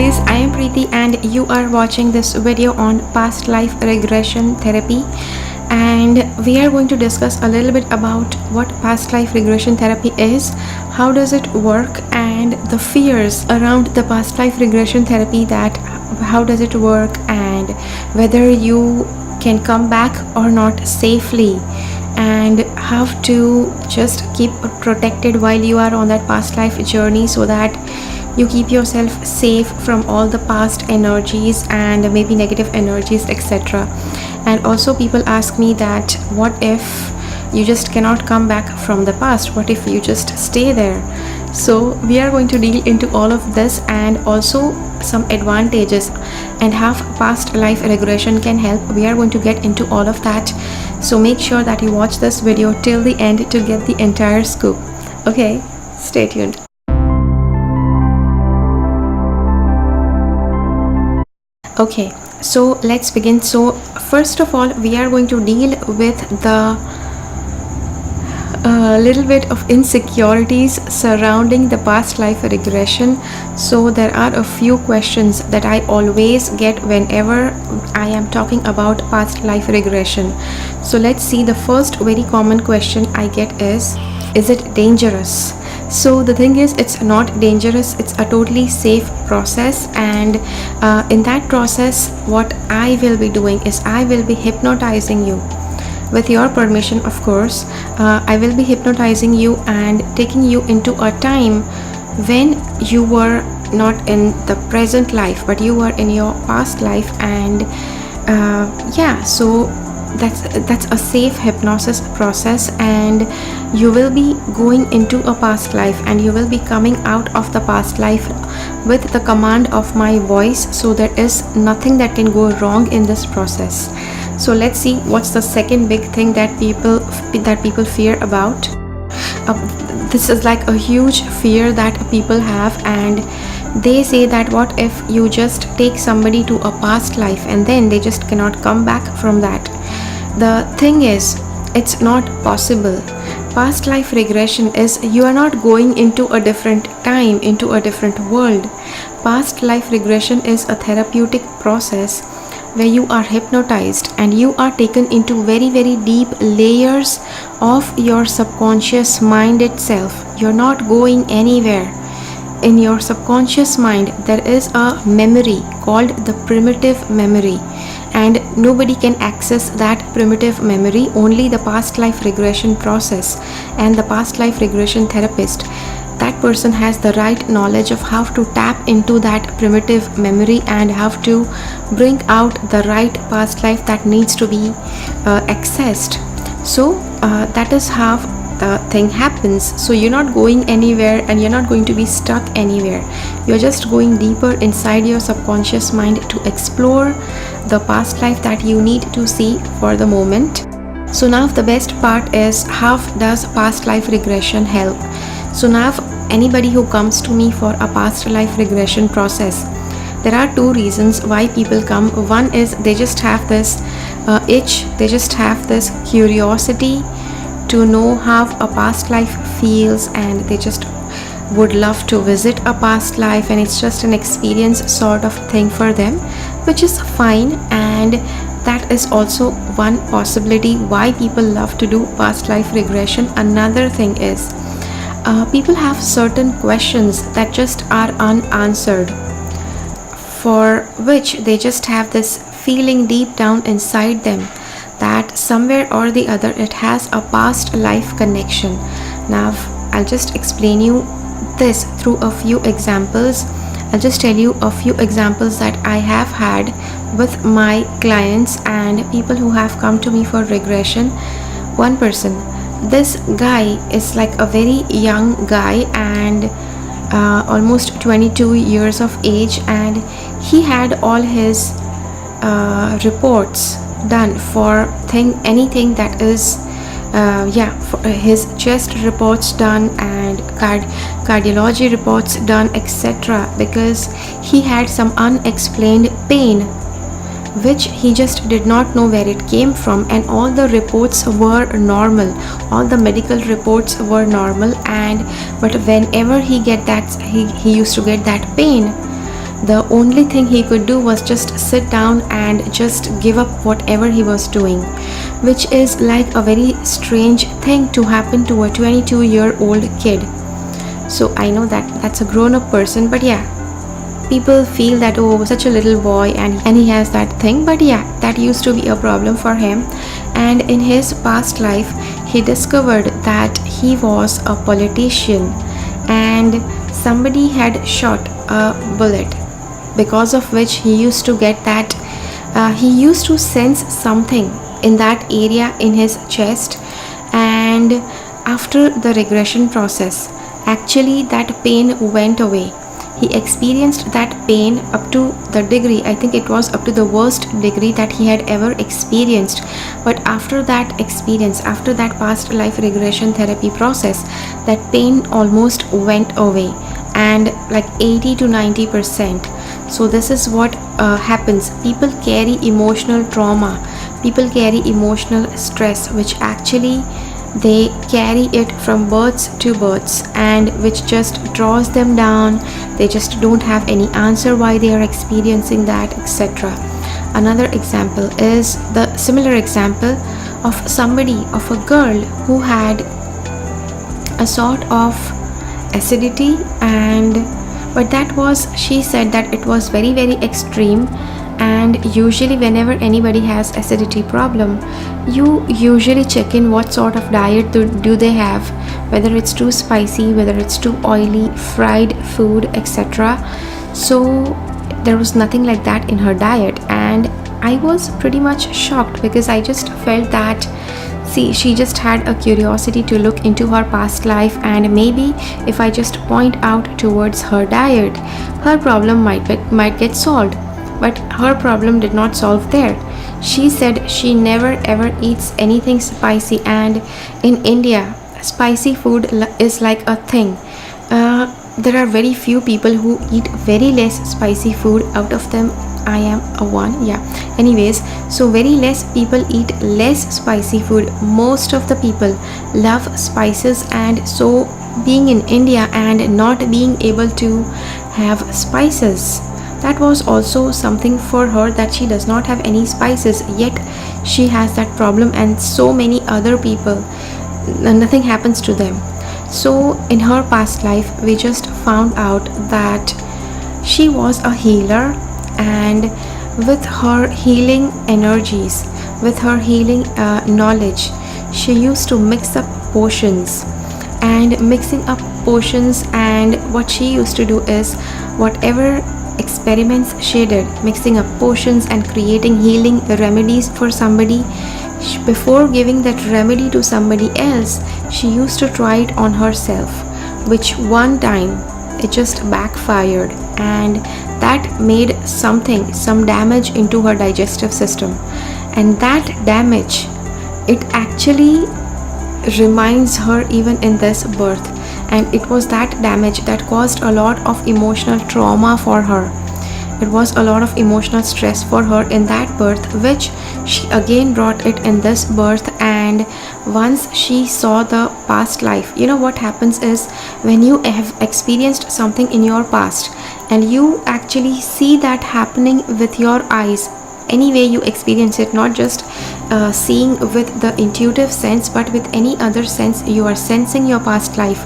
guys, I am Preeti and you are watching this video on past life regression therapy, and we are going to discuss a little bit about what past life regression therapy is, how does it work, and the fears around the past life regression therapy, that how does it work and whether you can come back or not safely, and how to just keep protected while you are on that past life journey so that you keep yourself safe from all the past energies and maybe negative energies, etc. And also people ask me that what if you just cannot come back from the past, what if you just stay there? So we are going to deal into all of this and also some advantages and how past life regression can help. We are going to get into all of that, so make sure that you watch this video till the end to get the entire scoop. Okay, stay tuned. Okay, so let's begin. So first of all, we are going to deal with the little bit of insecurities surrounding the past life regression. So there are a few questions that I always get whenever I am talking about past life regression. So let's see. The first very common question I get is it dangerous? So the thing is, it's not dangerous, it's a totally safe process, and in that process what I will be doing is I will be hypnotizing you with your permission, of course. I will be hypnotizing you and taking you into a time when you were not in the present life but you were in your past life, and so that's a safe hypnosis process, and you will be going into a past life and you will be coming out of the past life with the command of my voice, so there is nothing that can go wrong in this process. So let's see what's the second big thing that people fear about. This is like a huge fear that people have, and they say that what if you just take somebody to a past life and then they just cannot come back from that. The thing is, it's not possible. Past life regression is you are not going into a different time, into a different world. Past life regression is a therapeutic process where you are hypnotized and you are taken into very, very deep layers of your subconscious mind itself. You're not going anywhere. In your subconscious mind there is a memory called the primitive memory, and nobody can access that primitive memory, only the past life regression process and the past life regression therapist. That person has the right knowledge of how to tap into that primitive memory and how to bring out the right past life that needs to be accessed. So that is how the thing happens. So you're not going anywhere and you're not going to be stuck anywhere. You're just going deeper inside your subconscious mind to explore the past life that you need to see for the moment. So now the best part is, how does past life regression help? So now anybody who comes to me for a past life regression process, there are two reasons why people come. One is they just have this itch, they just have this curiosity to know how a past life feels, and they just would love to visit a past life, and it's just an experience sort of thing for them, which is fine, and that is also one possibility why people love to do past life regression. Another thing is people have certain questions that just are unanswered, for which they just have this feeling deep down inside them that somewhere or the other it has a past life connection. Now I'll just explain you this through a few examples. I'll just tell you a few examples that I have had with my clients and people who have come to me for regression. One person, this guy is like a very young guy and almost 22 years of age, and he had all his reports done for anything that is for his chest reports done and cardiology reports done, etc., because he had some unexplained pain which he just did not know where it came from, and all the reports were normal, all the medical reports were normal, but whenever he used to get that pain, The only thing he could do was just sit down and just give up whatever he was doing, which is like a very strange thing to happen to a 22-year-old kid. So I know that that's a grown-up person, but yeah, people feel that, oh, such a little boy, and he has that thing. But yeah, that used to be a problem for him. And in his past life, he discovered that he was a politician, and somebody had shot a bullet, because of which he used to get that he used to sense something in that area in his chest. And after the regression process, actually that pain went away. He experienced that pain up to the degree, I think it was up to the worst degree that he had ever experienced. But after that experience, after that past life regression therapy process, that pain almost went away, and like 80 to 90%. So this is what happens. People carry emotional trauma, people carry emotional stress, which actually they carry it from births to births, and which just draws them down. They just don't have any answer why they are experiencing that, etc. Another example is the similar example of somebody, of a girl who had a sort of acidity, and but that was, she said that it was very very extreme. And usually whenever anybody has acidity problem, you usually check in what sort of diet do they have, whether it's too spicy, whether it's too oily, fried food, etc. So there was nothing like that in her diet, and I was pretty much shocked, because I just felt that, see, she just had a curiosity to look into her past life, and maybe if I just point out towards her diet, her problem might get solved. But her problem did not solve there. She said she never ever eats anything spicy, and in India, spicy food is like a thing. There are very few people who eat very less spicy food. Out of them, I am a one. Yeah. Anyways, so very less people eat less spicy food. Most of the people love spices, and so being in India and not being able to have spices, that was also something for her, that she does not have any spices, yet she has that problem, and so many other people, nothing happens to them. So in her past life, we just found out that she was a healer, and with her healing energies, with her healing knowledge, she used to mix up potions. And mixing up potions, and what she used to do is, whatever experiments she did, mixing up potions and creating healing remedies for somebody, before giving that remedy to somebody else, she used to try it on herself, which one time it just backfired, and that made some damage into her digestive system. And that damage, it actually reminds her even in this birth, and it was that damage that caused a lot of emotional trauma for her. It was a lot of emotional stress for her in that birth, which she again brought it in this birth. And once she saw the past life, you know what happens is, when you have experienced something in your past and you actually see that happening with your eyes, any way you experience it, not just seeing with the intuitive sense, but with any other sense, you are sensing your past life,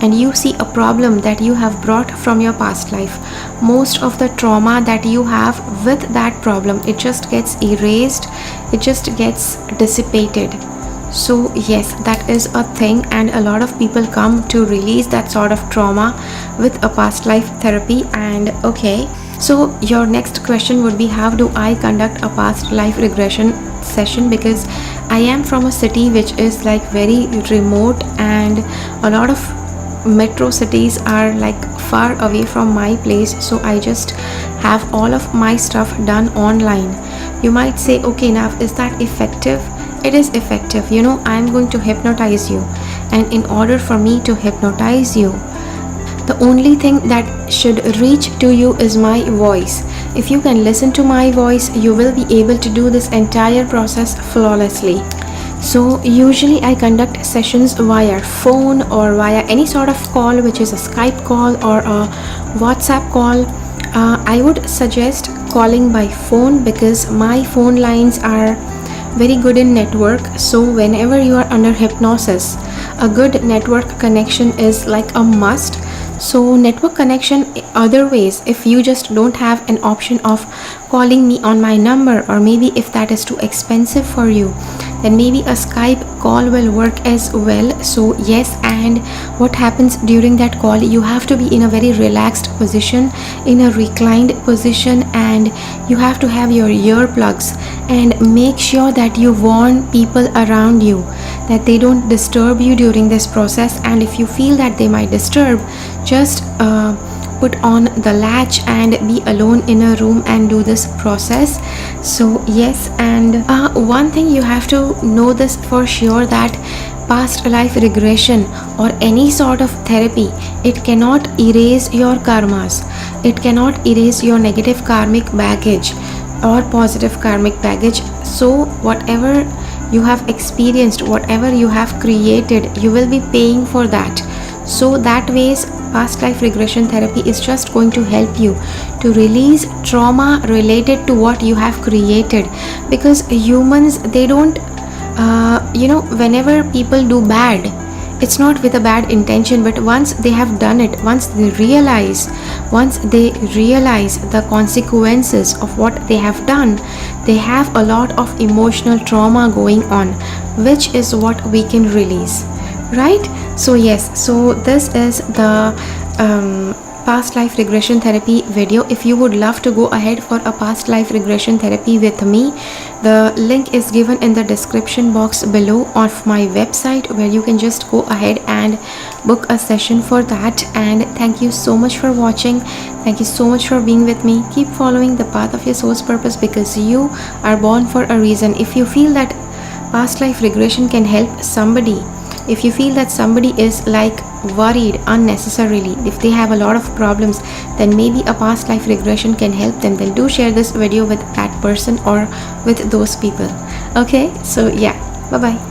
and you see a problem that you have brought from your past life. Most of the trauma that you have with that problem, it just gets erased, it just gets dissipated. So yes, that is a thing, and a lot of people come to release that sort of trauma with a past life therapy. And okay, so your next question would be, how do I conduct a past life regression session? Because I am from a city which is like very remote, and a lot of metro cities are like far away from my place, so I just have all of my stuff done online. You might say, okay, now is that effective? It is effective. You know, I'm going to hypnotize you, and in order for me to hypnotize you, the only thing that should reach to you is my voice. If you can listen to my voice, you will be able to do this entire process flawlessly. So usually I conduct sessions via phone or via any sort of call, which is a Skype call or a WhatsApp call. I would suggest calling by phone because my phone lines are very good in network. So whenever you are under hypnosis, a good network connection is like a must. So network connection other ways, if you just don't have an option of calling me on my number, or maybe if that is too expensive for you, then maybe a Skype call will work as well. So yes, and what happens during that call, you have to be in a very relaxed position, in a reclined position, and you have to have your earplugs, and make sure that you warn people around you that they don't disturb you during this process. And if you feel that they might disturb, just put on the latch and be alone in a room and do this process. So yes, and one thing you have to know this for sure, that past life regression or any sort of therapy, it cannot erase your karmas, it cannot erase your negative karmic baggage or positive karmic baggage. So whatever you have experienced, whatever you have created, you will be paying for that. So that ways, past life regression therapy is just going to help you to release trauma related to what you have created. Because humans, they don't whenever people do bad, it's not with a bad intention, but once they have done it, once they realize the consequences of what they have done, they have a lot of emotional trauma going on, which is what we can release, right? So yes, so this is the past life regression therapy video. If you would love to go ahead for a past life regression therapy with me, the link is given in the description box below of my website, where you can just go ahead and book a session for that. And thank you so much for watching. Thank you so much for being with me. Keep following the path of your soul's purpose, because you are born for a reason. If you feel that past life regression can help somebody, if you feel that somebody is like worried unnecessarily, if they have a lot of problems, then maybe a past life regression can help them, then do share this video with that person or with those people. Okay, so yeah, bye bye.